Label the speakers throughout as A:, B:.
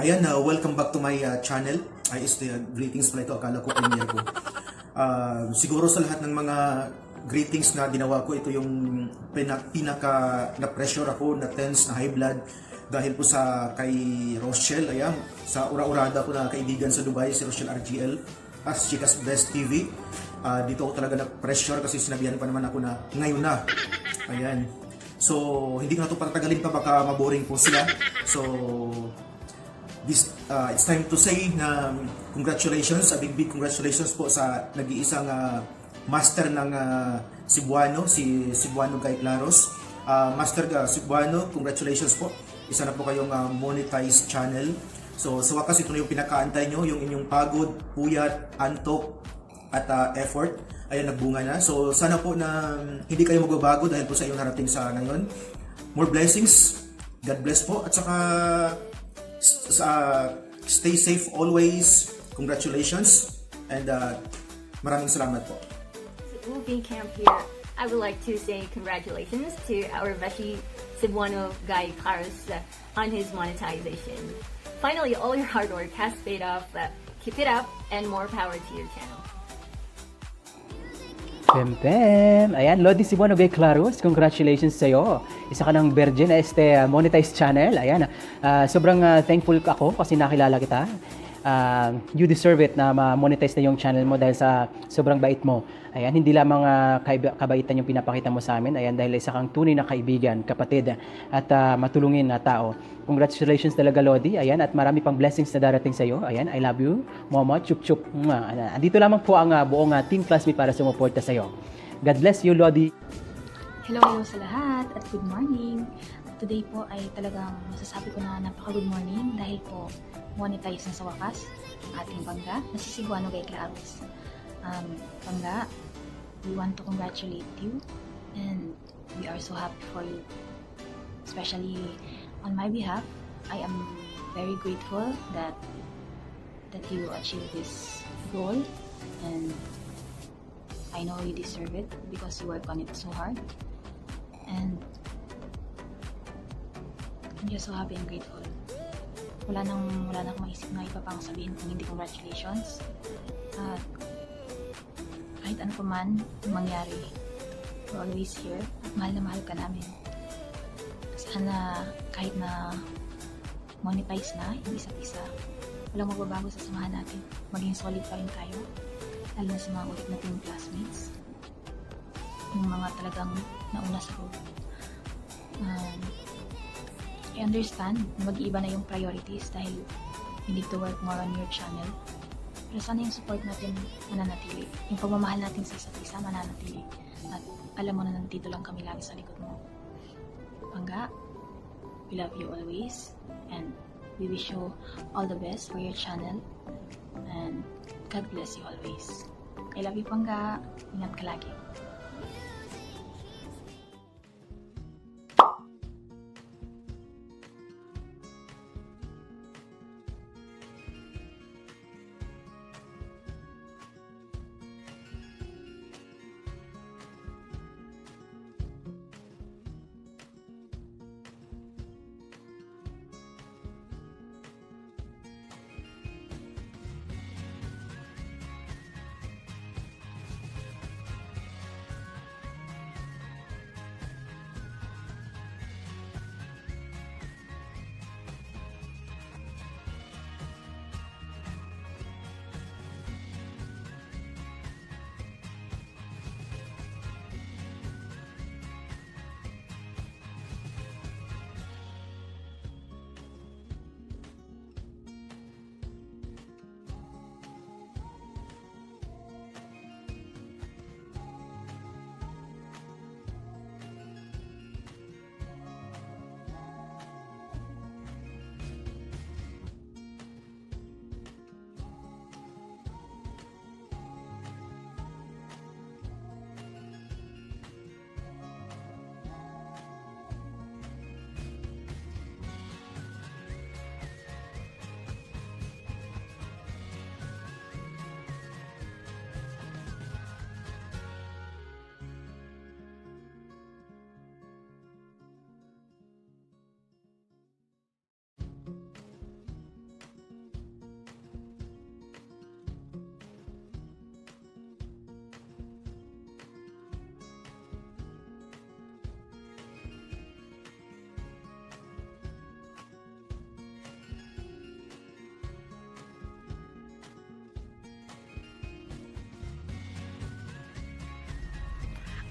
A: Ayan, welcome back to my channel. Ayos na greetings pala ito. Akala ko premiere ko. Siguro sa lahat ng mga greetings na ginawa ko, ito yung pinaka na-pressure ako, na-tense, na high blood. Dahil po sa kay Rochelle, ayan, sa ura-urada ko na kaibigan sa Dubai, si Rochelle RGL, as Chicas Best TV. Dito ako talaga na-pressure kasi sinabihan pa naman ako na ngayon na. Ayan. So, hindi ko na ito patatagalin pa, baka maboring po sila. So, it's time to say na congratulations, a big congratulations po sa nag-iisang master ng Cebuano, si Cebuano kay Clarus. Master Cebuano, congratulations po. Isa na po kayong monetized channel. So sa wakas ito na yung pinakaantay nyo, yung inyong pagod, puyat, antok at effort. Ayan, nagbunga na. So sana po na hindi kayo magbabago dahil po sa iyong narating sa ngayon. More blessings. God bless po. At saka stay safe always. Congratulations and maraming salamat po.
B: Moving camp here, I would like to say congratulations to our Beshi Cebuano guy Clarus on his monetization. Finally, all your hard work has paid off. Keep it up and more power to your channel.
C: Pem. Ayan, Lodi Cebuano kay Clarus, congratulations sa iyo. Isa ka ng virgin na monetized channel. Ayan, sobrang thankful ako kasi nakilala kita. You deserve it na ma-monetize na yung channel mo dahil sa sobrang bait mo. Ayan, hindi lamang kabaitan yung pinapakita mo sa amin. Ayan, dahil isa kang tunay na kaibigan, kapatid, at matulungin na tao. Congratulations talaga, Lodi. Ayan, at marami pang blessings na darating sa iyo. Ayan, I love you. Mama, chup-chup. Andito lamang po ang buong team classmate para sumuporta sa iyo. God bless you, Lodi.
D: Hello sa lahat at good morning. Today po ay talagang masasabi ko na napaka-good morning dahil po monetize na sa wakas ang ating bangga na si Cebuano kay Clarus. Bangga, we want to congratulate you and we are so happy for you. Especially on my behalf, I am very grateful that you achieved this goal and I know you deserve it because you work on it so hard. And I'm just so happy and grateful. Wala nang maisip na iba pang sabihin kung hindi congratulations. Kahit ano pa man mangyari, we're always here at mahal na mahal ka namin. Sana kahit na monetize na yung isa't isa, walang magbabago sa samahan natin. Maging solid pa rin tayo, lalo na sa mga ulit nating classmates. Yung mga talagang nauna sa group. I understand na mag-iiba na yung priorities dahil you need to work more on your channel. Pero sana yung support natin mananatili. Yung pagmamahal natin sa isa't isa mananatili. At alam mo na nandito lang kami lagi sa likod mo. Bangga, we love you always. And we wish you all the best for your channel. And God bless you always. I love you, Bangga. Ingat ka lagi.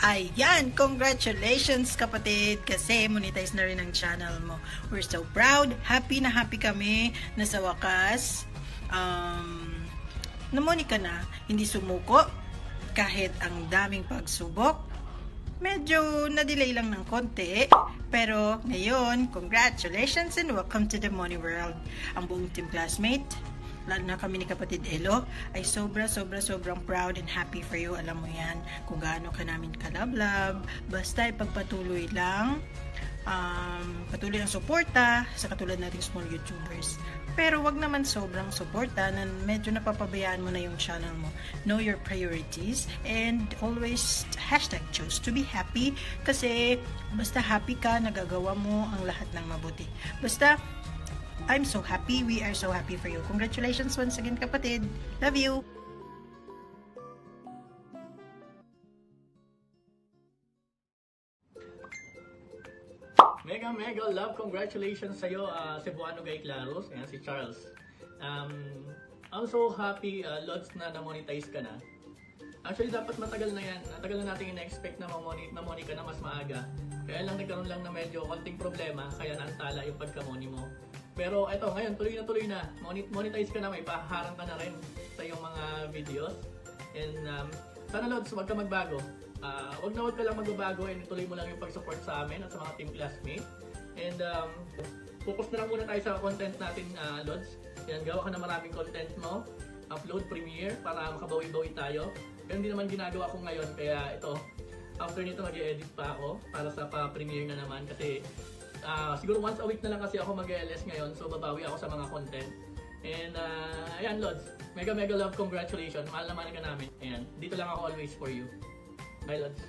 E: Ayan, congratulations kapatid kasi monetize na rin ang channel mo. We're so proud, happy na happy kami na sa wakas namoni ka na, hindi sumuko kahit ang daming pagsubok. Medyo na-delay lang ng konti, pero ngayon, congratulations and welcome to the Money World. Ang buong team classmate, lalo na kami ni kapatid Elo, ay sobrang proud and happy for you. Alam mo yan, kung gaano ka namin kalablab. Basta ipagpatuloy lang, patuloy ang suporta sa katulad nating small YouTubers. Pero wag naman sobrang suporta na medyo napapabayaan mo na yung channel mo. Know your priorities and always #choose to be happy kasi basta happy ka, nagagawa mo ang lahat ng mabuti. Basta I'm so happy, we are so happy for you. Congratulations once again kapatid. Love you!
F: Mega love congratulations sa iyo, Cebuano Guy Clarus, ayan si Charles. I'm so happy, Lods, na na-monetize ka na. Actually, dapat matagal na yan. Matagal na natin in-expect na ma-money ka na mas maaga. Kaya lang nagkaroon lang na medyo konting problema, kaya naantala yung pagka-money mo. Pero eto, ngayon, tuloy na. Monetize ka na, may paharang ka na rin sa iyong mga videos. And sana, Lods, wag ka magbago. Wag ka lang magbabago and tuloy mo lang yung pag-support sa amin at sa mga team classmates. And focus na lang muna tayo sa content natin, Lods. Yan, gawa ka na maraming content mo. Upload, premiere para makabawi-bawi tayo. Pero hindi naman ginagawa ko ngayon, kaya ito, after nito mag-edit pa ako para sa pa-premiere na naman. Kasi siguro once a week na lang kasi ako mag-LS ngayon, so babawi ako sa mga content. And ayan, Lods, mega love, congratulations. Mahal naman ka namin. Ayan, dito lang ako always for you. Bye, Lods.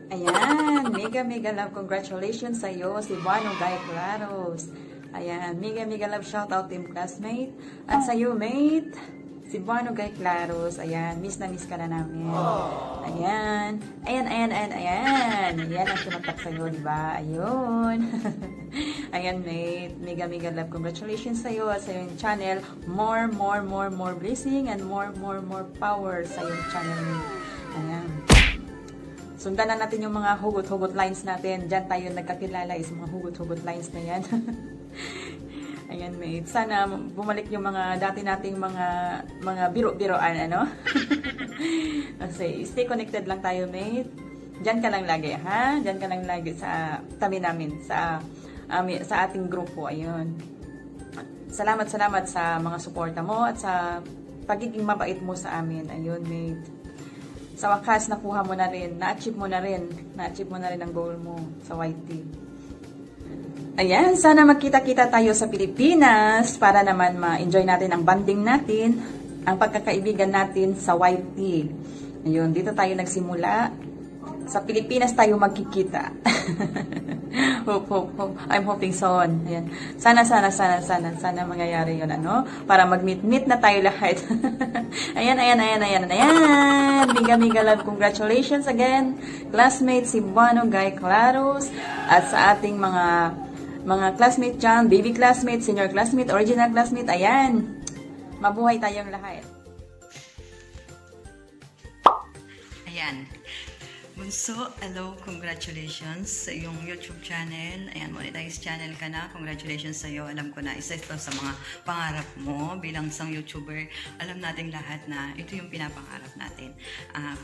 G: Ayan, mega love congratulations sa iyo, si Cebuano Guy Clarus. Ayan, mega love shoutout team classmate. At sa iyo, mate, si Cebuano Guy Clarus. Ayan, miss na miss ka na namin. Ayan. Ayan ang tumatak sa iyo, di ba? Ayun. Ayan, mate. Mega love congratulations sa iyo at sa iyong channel. More blessing and more power sa iyong channel, mate. Ayan. Sundan na natin yung mga hugot lines natin. Diyan tayo nagkakilala is mga hugot lines na yan. Ayan, mate. Sana bumalik yung mga dati nating mga biro-biroan, ano? Kasi stay connected lang tayo, mate. Diyan ka lang lagi, ha? Diyan ka lang lagi sa tabi namin, sa ating grupo. Ayun. Salamat sa mga suporta mo at sa pagiging mabait mo sa amin. Ayun, mate. Sa wakas, nakuha mo na rin, na-achieve mo na rin ang goal mo sa YT. Ayan, sana magkita-kita tayo sa Pilipinas para naman ma-enjoy natin ang bonding natin, ang pagkakaibigan natin sa YT. Ayun, dito tayo nagsimula. Sa Pilipinas tayo magkikita. hope. I'm hoping soon. Ayan. Sana mangyayari yun, ano? Para mag-meet na tayo lahat. Ayan. Mega love. Congratulations again, classmate Cebuano Guy Clarus. At sa ating mga classmate dyan, baby classmate, senior classmate, original classmate. Ayan. Mabuhay tayong lahat.
H: Ayan. Bunso, hello, congratulations sa iyong YouTube channel. Ayan, monetize channel ka na. Congratulations sa iyo. Alam ko na isa ito sa mga pangarap mo bilang isang YouTuber. Alam natin lahat na ito yung pinapangarap natin.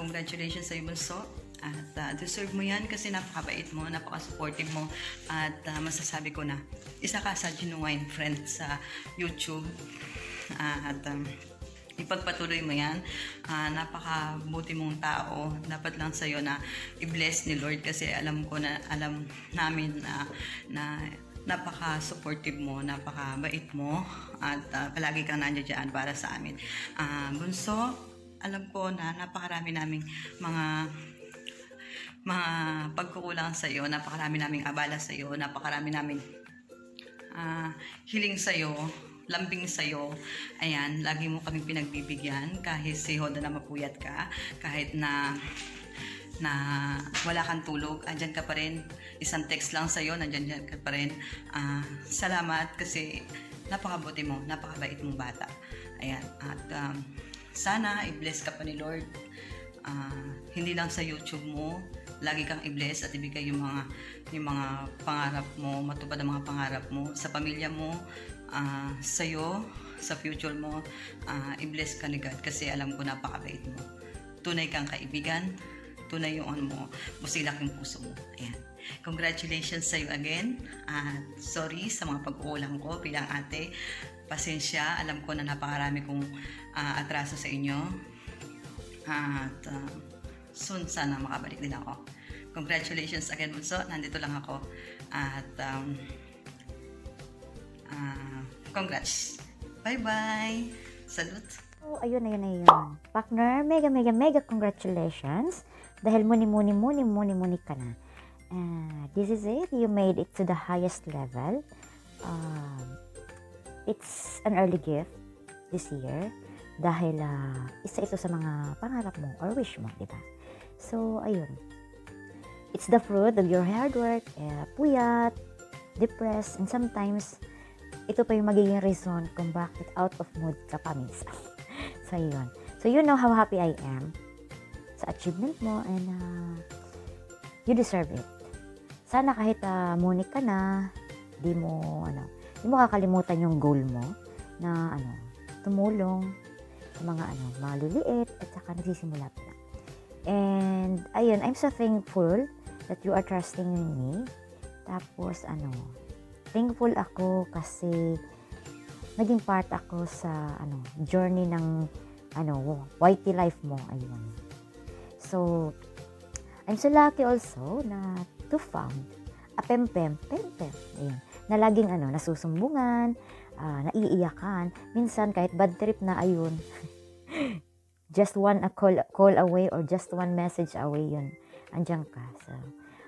H: Congratulations sa iyo, Bunso. At deserve mo yan kasi napakabait mo, napaka-supportive mo. At masasabi ko na isa ka sa genuine friend sa YouTube. Ipagpatuloy mo yan. Napakabuti mong tao. Dapat lang sa'yo na i-bless ni Lord kasi alam namin na napaka-supportive mo, napaka-bait mo at palagi kang nandiyan dyan para sa amin. Bunso, alam ko na napakarami naming mga pagkukulang sa iyo, napakarami naming abala sa iyo, napakarami naming hiling sa iyo, lambing sa'yo. Ayan, lagi mo kaming pinagbibigyan kahit si Hoda na mapuyat ka, kahit na na wala kang tulog, andyan ka pa rin. Isang text lang sa'yo, nandyan ka pa rin. Salamat kasi napakabuti mo, napakabait mong bata. Ayan, at sana i-bless ka pa ni Lord. Hindi lang sa YouTube mo, lagi kang i-bless at ibigay yung mga pangarap mo, matupad ang mga pangarap mo sa pamilya mo, sa'yo, sa future mo. I-bless ka ni God kasi alam ko napakabait mo. Tunay kang kaibigan, tunay yung ano mo, musilak yung puso mo. Ayan. Congratulations sa'yo again. At sorry sa mga pag-uulang ko bilang ate. Pasensya, alam ko na napakarami kong atraso sa inyo. At soon sana makabalik din ako. Congratulations again, Bunso. Nandito lang ako. At congrats. Bye-bye. Salute.
I: Oh, ayun. Partner, mega congratulations. Dahil muni ka na. This is it. You made it to the highest level. It's an early gift this year. Dahil isa ito sa mga pangarap mo or wish mo, di ba? So, ayun. It's the fruit of your hard work, puyat, depressed, and sometimes, ito pa yung magiging reason kung bakit out of mood ka pa minsan. So, yun. So, you know how happy I am sa achievement mo and you deserve it. Sana kahit muni ka na, di mo kakalimutan yung goal mo na tumulong sa mga maliliit at saka nagsisimula pa lang. And, ayun, I'm so thankful that you are trusting in me. Tapos, thankful ako kasi naging part ako sa journey ng YT life mo. Ayun. So, I'm so lucky also na to found a pempem. Ayun. Na laging nasusumbungan, naiiyakan. Minsan kahit bad trip na, ayun. Just one call away or just one message away, yun. Andiyan ka. So,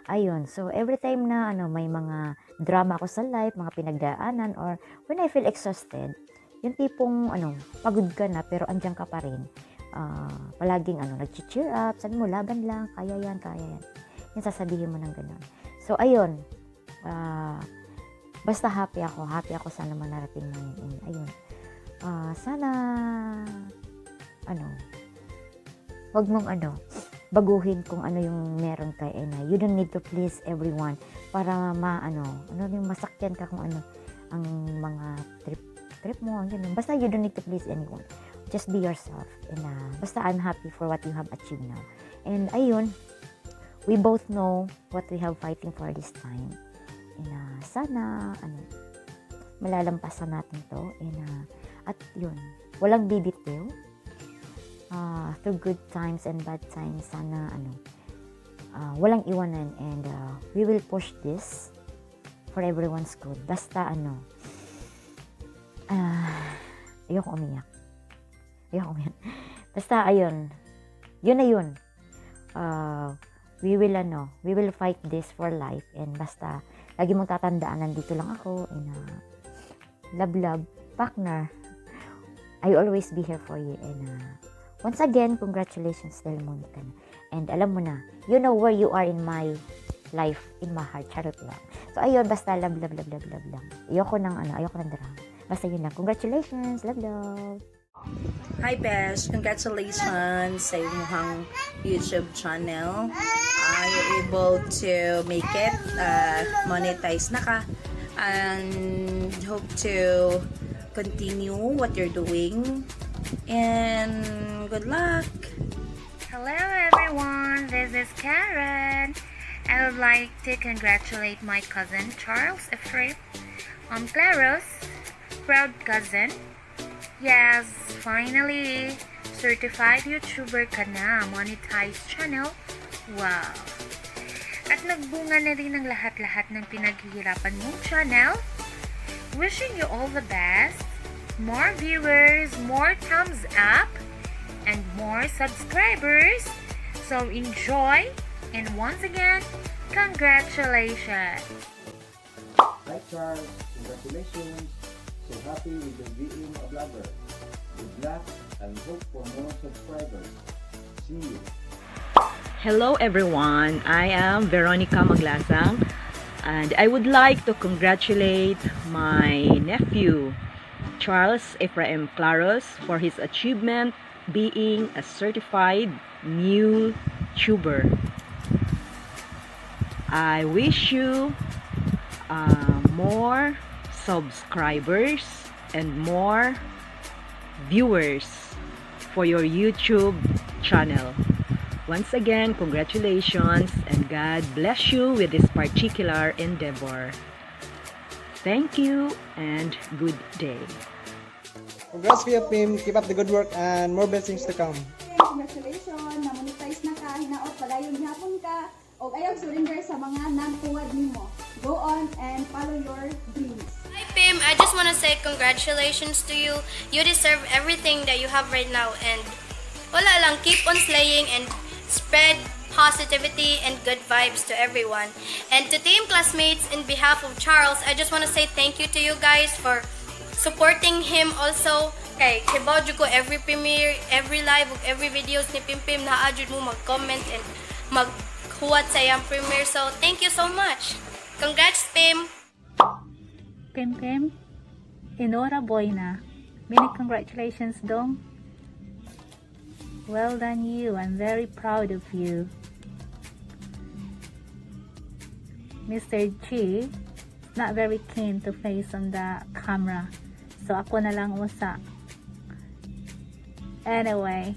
I: ayun. So, every time na may mga drama ako sa life, mga pinagdaanan, or when I feel exhausted, yung tipong pagod ka na pero andiyan ka pa rin. Palaging nag-cheer up, sabi mo, laban lang, kaya yan. Yung sasabihin mo ng gano'n. So, ayun. Basta happy ako sana manarating mo yun. Ayun. Sana, wag mong baguhin kung ano yung meron ka, you don't need to please everyone para yung masakyan ka kung ang mga trip mo, ganun. Basta you don't need to please anyone. Just be yourself. And basta I'm happy for what you have achieved now. And ayun, we both know what we have fighting for this time. And sana, malalampasan natin to. And at yun, walang bibitiw. Through good times and bad times, sana walang iwanan, and we will push this for everyone's good. Basta ayoko umiyak. Basta ayun, yun na yun. We will fight this for life, and basta lagi mong tatandaan, nandito lang ako, and lablab, partner, I will always be here for you. And once again, congratulations dahil muni ka na. And alam mo na, you know where you are in my life, in my heart. Charot lang. So, ayun, basta love lang. Ayoko ng drama. Basta yun lang. Congratulations, love.
J: Hi, Besh. Congratulations sa inyong YouTube channel. You're able to make it. Monetize na ka. And hope to continue what you're doing. And good luck.
D: Hello everyone, this is Karen. I would like to congratulate my cousin Charles Ephraim Clarus, proud cousin. Yes, finally, certified YouTuber ka na, monetized channel. Wow! At nagbunga na rin ang lahat-lahat ng pinaghihirapan mong channel. Wishing you all the best. More viewers, more thumbs up, and more subscribers. So enjoy, and once again, congratulations!
K: Hi Charles, congratulations. So happy with the being a blogger. Good luck and hope for more subscribers. See you.
L: Hello everyone, I am Veronica Maglasang and I would like to congratulate my nephew Charles Ephraim Clarus for his achievement being a certified new tuber. I wish you more subscribers and more viewers for your YouTube channel. Once again, congratulations and God bless you with this particular endeavor. Thank you and good day.
M: Congrats Kuya Pim, keep up the good work and more blessings to come.
N: Congratulations, na-monetize na ka, hinaot padayon hapon ka, o ayaw surrender sa mga nagtuwad nimo. Go on and follow your dreams.
O: Hi Pim, I just want to say congratulations to you. You deserve everything that you have right now and wala lang, keep on slaying and spread positivity and good vibes to everyone. And to team classmates, in behalf of Charles, I just want to say thank you to you guys for supporting him also. Kay kibaw jud ko every premiere, every live, ug every videos ni Pimpim na adjud mo mag-comment and maghuwat sa iyang premiere. So, thank you so much. Congrats, Pim!
P: Pim, enhorabuena. Many congratulations, Dong. Well done you. I'm very proud of you. Mr. G not very keen to face on the camera. So ako na lang usa. Anyway,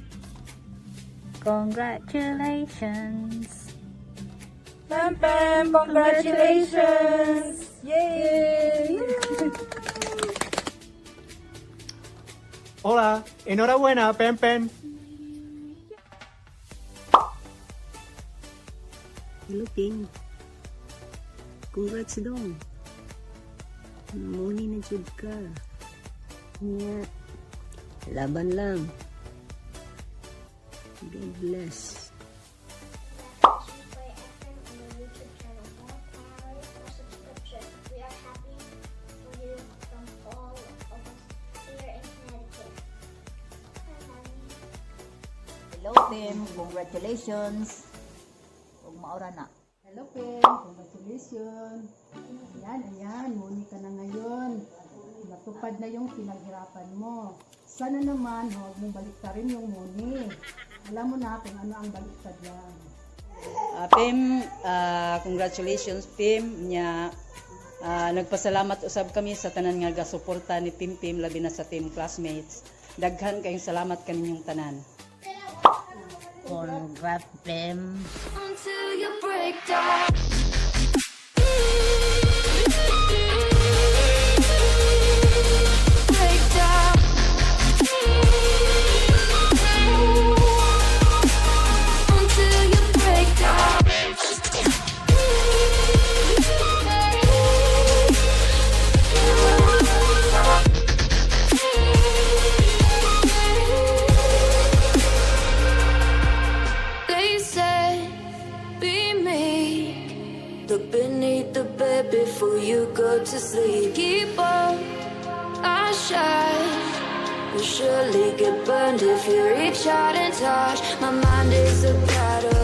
P: congratulations.
G: Pam Pam, congratulations! Yay!
M: Hola, enhorabuena, Pem Pem.
Q: Hello, Ping. Congrats dong. Muni na jud ka. Yeah. Laban lang. God bless.
R: Hello, Pim. Congratulations. Maura na.
S: Hello, Pem. Congratulations. Ayan, muni ka na ngayon. Natupad na yung pinaghirapan mo. Sana naman, huwag mong baliktarin yung muni. Alam mo na kung ano ang baliktad yan.
G: Pim, congratulations, Pim. Nagpasalamat usab kami sa tanan nga gasuporta ni Pim, labi na sa team classmates. Daghan kayong salamat kaninyong tanan.
R: Congrats, Pem.
O: Until you break down. Break down. Until you break down. They say, be meek. Look beneath the bed before you go to sleep. Keep on, I shine. You'll surely get burned if you reach out and touch. My mind is a battle.